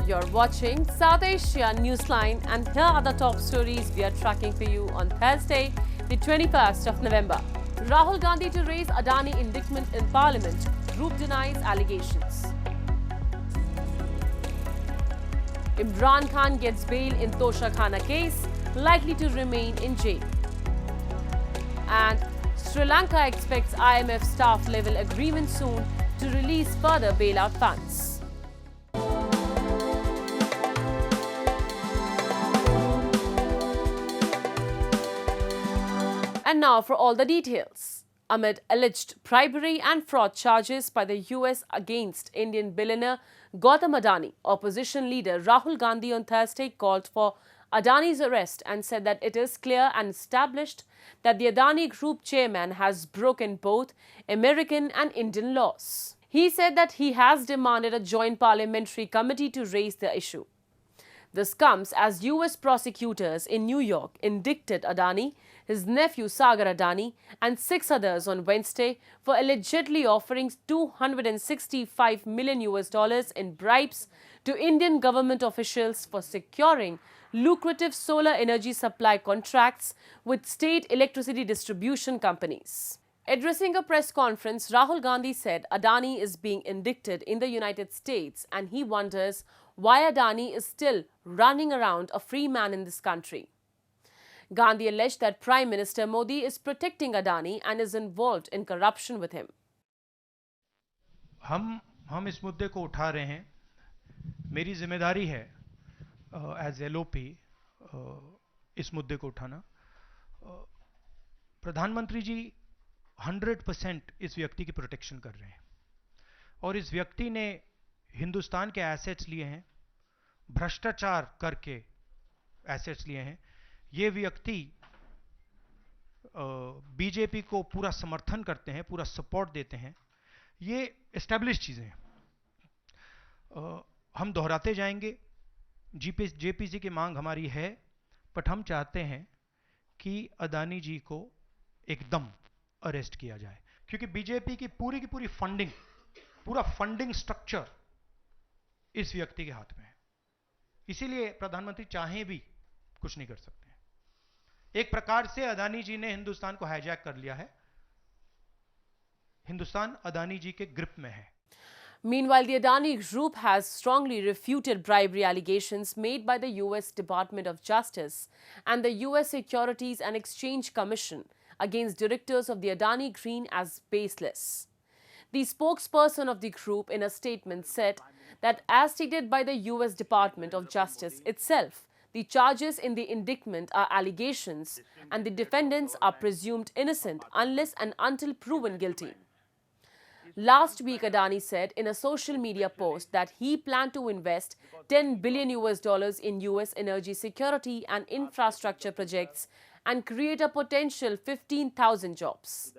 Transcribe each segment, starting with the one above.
You're watching South Asia Newsline, and here are the top stories we are tracking for you on Thursday, the 21st of November. Rahul Gandhi to raise Adani indictment in Parliament. Group denies allegations. Imran Khan gets bail in Tosha Khana case, likely to remain in jail. And Sri Lanka expects IMF staff level agreement soon to release further bailout funds. And now for all the details. Amid alleged bribery and fraud charges by the US against Indian billionaire Gautam Adani, opposition leader Rahul Gandhi on Thursday called for Adani's arrest and said that it is clear and established that the Adani Group chairman has broken both American and Indian laws. He said that he has demanded a joint parliamentary committee to raise the issue. This comes as US prosecutors in New York indicted Adani, his nephew Sagar Adani, and 6 others on Wednesday for allegedly offering $265 million in bribes to Indian government officials for securing lucrative solar energy supply contracts with state electricity distribution companies. Addressing a press conference, Rahul Gandhi said Adani is being indicted in the United States and he wonders why Adani is still running around a free man in this country. Gandhi alleged that Prime Minister Modi is protecting Adani and is involved in corruption with him. हम इस मुद्दे को उठा रहे हैं. मेरी जिम्मेदारी है एज एलओपी इस मुद्दे को उठाना. प्रधानमंत्री जी 100% इस व्यक्ति की प्रोटेक्शन कर रहे हैं और इस व्यक्ति ने हिंदुस्तान के एसेट्स लिए हैं, भ्रष्टाचार करके एसेट्स लिए हैं. ये व्यक्ति बीजेपी को पूरा समर्थन करते हैं, पूरा सपोर्ट देते हैं. ये एस्टैब्लिश चीजें हैं. हम दोहराते जाएंगे. जेपीसी की मांग हमारी है, बट हम चाहते हैं कि अदानी जी को एकदम अरेस्ट किया जाए, क्योंकि बीजेपी की पूरी फंडिंग, पूरा फंडिंग स्ट्रक्चर इस व्यक्ति के हाथ में है. इसीलिए प्रधानमंत्री चाहे भी कुछ नहीं कर सकते हैं. एक प्रकार से अदानी जी ने हिंदुस्तान को हाईजैक कर लिया है. हिंदुस्तान अदानी जी के ग्रिप में है. Meanwhile, the Adani Group has strongly refuted bribery allegations made by the US Department of Justice and the US Securities and Exchange Commission against directors of the Adani Green as baseless. The spokesperson of the group in a statement said that, as stated by the US Department of Justice itself, the charges in the indictment are allegations and the defendants are presumed innocent unless and until proven guilty. Last week, Adani said in a social media post that he planned to invest $10 billion in US energy security and infrastructure projects and create a potential 15,000 jobs.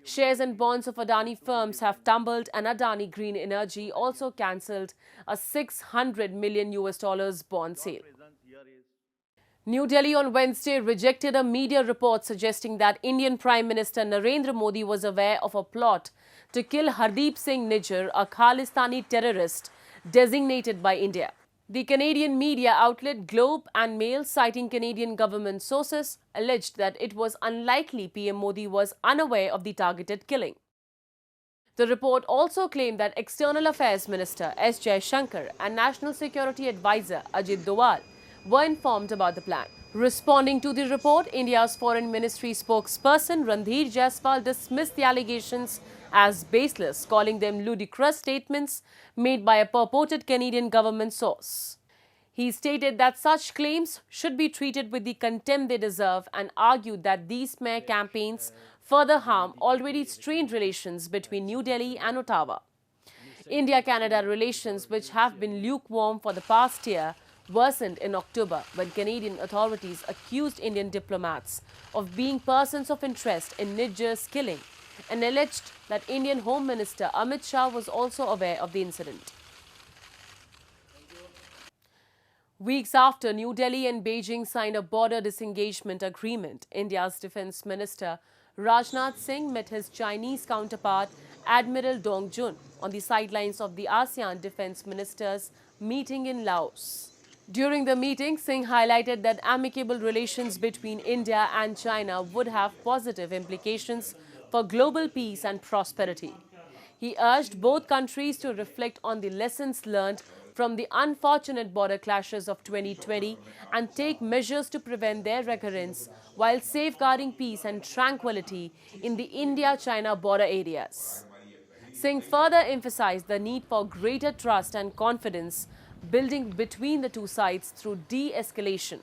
Shares and bonds of Adani firms have tumbled, and Adani Green Energy also cancelled a $600 million bond sale. New Delhi on Wednesday rejected a media report suggesting that Indian Prime Minister Narendra Modi was aware of a plot to kill Hardeep Singh Nijjar, a Khalistani terrorist designated by India. The Canadian media outlet Globe and Mail, citing Canadian government sources, alleged that it was unlikely PM Modi was unaware of the targeted killing. The report also claimed that External Affairs Minister S. Jaishankar and National Security Advisor Ajit Doval were informed about the plan. Responding to the report, India's Foreign Ministry spokesperson Randhir Jaiswal dismissed the allegations as baseless, calling them ludicrous statements made by a purported Canadian government source. He stated that such claims should be treated with the contempt they deserve and argued that these smear campaigns further harm already strained relations between New Delhi and Ottawa. India-Canada relations, which have been lukewarm for the past year, worsened in October when Canadian authorities accused Indian diplomats of being persons of interest in Nijjar's killing and alleged that Indian Home Minister Amit Shah was also aware of the incident. Weeks after New Delhi and Beijing signed a border disengagement agreement, India's Defence Minister Rajnath Singh met his Chinese counterpart Admiral Dong Jun on the sidelines of the ASEAN Defence Ministers meeting in Laos. During the meeting, Singh highlighted that amicable relations between India and China would have positive implications for global peace and prosperity. He urged both countries to reflect on the lessons learned from the unfortunate border clashes of 2020 and take measures to prevent their recurrence while safeguarding peace and tranquility in the India-China border areas. Singh further emphasized the need for greater trust and confidence building between the two sides through de-escalation.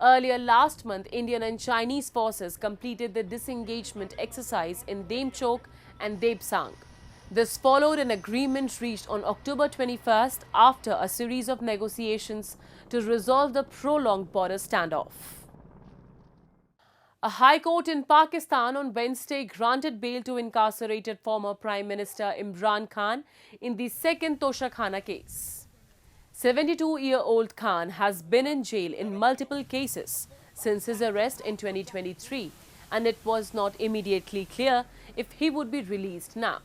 Earlier last month, Indian and Chinese forces completed the disengagement exercise in Demchok and Debsang. This followed an agreement reached on October 21st after a series of negotiations to resolve the prolonged border standoff. A high court in Pakistan on Wednesday granted bail to incarcerated former Prime Minister Imran Khan in the second Toshakhana case. 72-year-old Khan has been in jail in multiple cases since his arrest in 2023, and it was not immediately clear if he would be released now.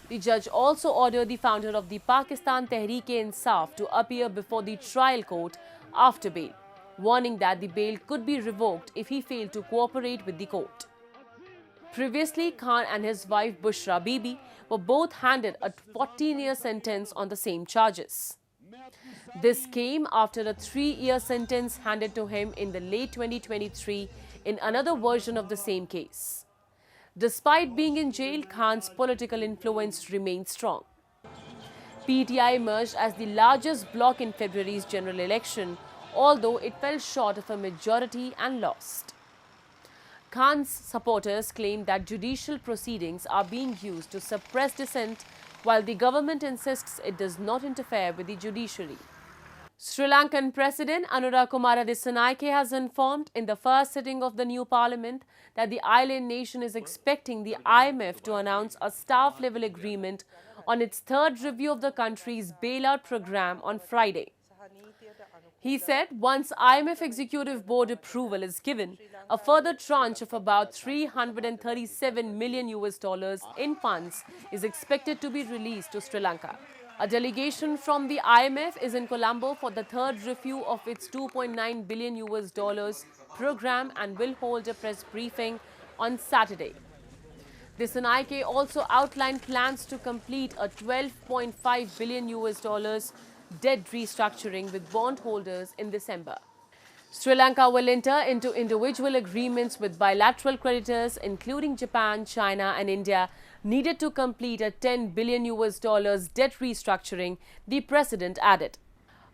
The judge also ordered the founder of the Pakistan Tehreek-e-Insaf to appear before the trial court after bail, warning that the bail could be revoked if he failed to cooperate with the court. Previously, Khan and his wife Bushra Bibi were both handed a 14-year sentence on the same charges. This came after a 3-year sentence handed to him in the late 2023 in another version of the same case. Despite being in jail, Khan's political influence remained strong. PTI emerged as the largest bloc in February's general election, although it fell short of a majority and lost. Khan's supporters claim that judicial proceedings are being used to suppress dissent, while the government insists it does not interfere with the judiciary. Sri Lankan President Anurakumara Dissanayake has informed in the first sitting of the new parliament that the island nation is expecting the IMF to announce a staff-level agreement on its third review of the country's bailout program on Friday. He said once IMF Executive Board approval is given, a further tranche of about $337 million in funds is expected to be released to Sri Lanka. A delegation from the IMF is in Colombo for the third review of its $2.9 billion program and will hold a press briefing on Saturday. Dissanayake also outlined plans to complete a $12.5 billion debt restructuring with bondholders in December. Sri Lanka will enter into individual agreements with bilateral creditors, including Japan, China and India, needed to complete a $10 billion debt restructuring, the president added.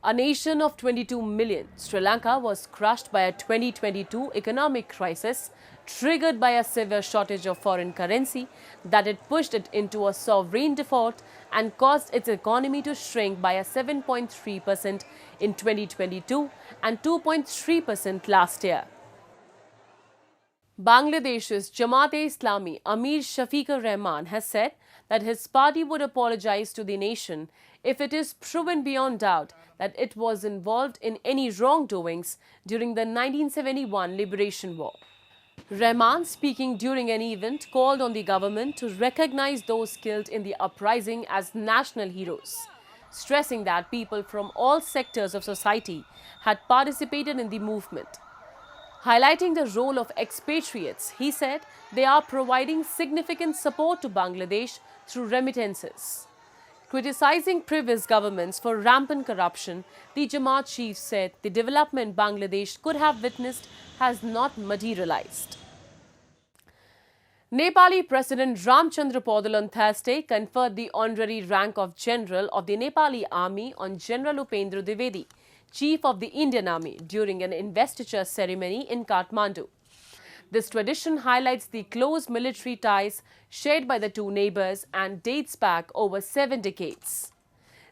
A nation of 22 million, Sri Lanka was crushed by a 2022 economic crisis triggered by a severe shortage of foreign currency that had pushed it into a sovereign default and caused its economy to shrink by a 7.3% in 2022 and 2.3% last year. Bangladesh's Jamaat-e-Islami Amir Shafiqur Rahman has said that his party would apologize to the nation if it is proven beyond doubt that it was involved in any wrongdoings during the 1971 Liberation War. Rahman, speaking during an event, called on the government to recognize those killed in the uprising as national heroes, stressing that people from all sectors of society had participated in the movement. Highlighting the role of expatriates, he said they are providing significant support to Bangladesh through remittances. Criticizing previous governments for rampant corruption, the Jamaat chief said the development Bangladesh could have witnessed has not materialized. Nepali President Ramchandra Paudel on Thursday conferred the honorary rank of General of the Nepali Army on General Upendra Dwivedi, Chief of the Indian Army, during an investiture ceremony in Kathmandu. This tradition highlights the close military ties shared by the two neighbors and dates back over 7 decades.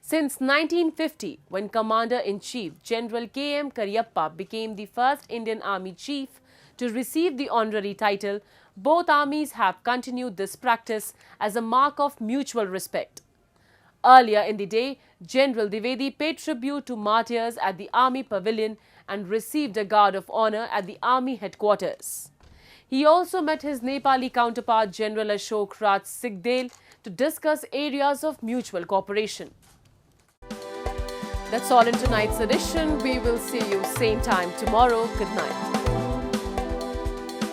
Since 1950, when Commander-in-Chief General K.M. Cariappa became the first Indian Army Chief to receive the honorary title, both armies have continued this practice as a mark of mutual respect. Earlier in the day, General Dwivedi paid tribute to martyrs at the Army Pavilion and received a Guard of Honor at the Army headquarters. He also met his Nepali counterpart General Ashok Raj Sikdel to discuss areas of mutual cooperation. That's all in tonight's edition. We will see you same time tomorrow. Good night.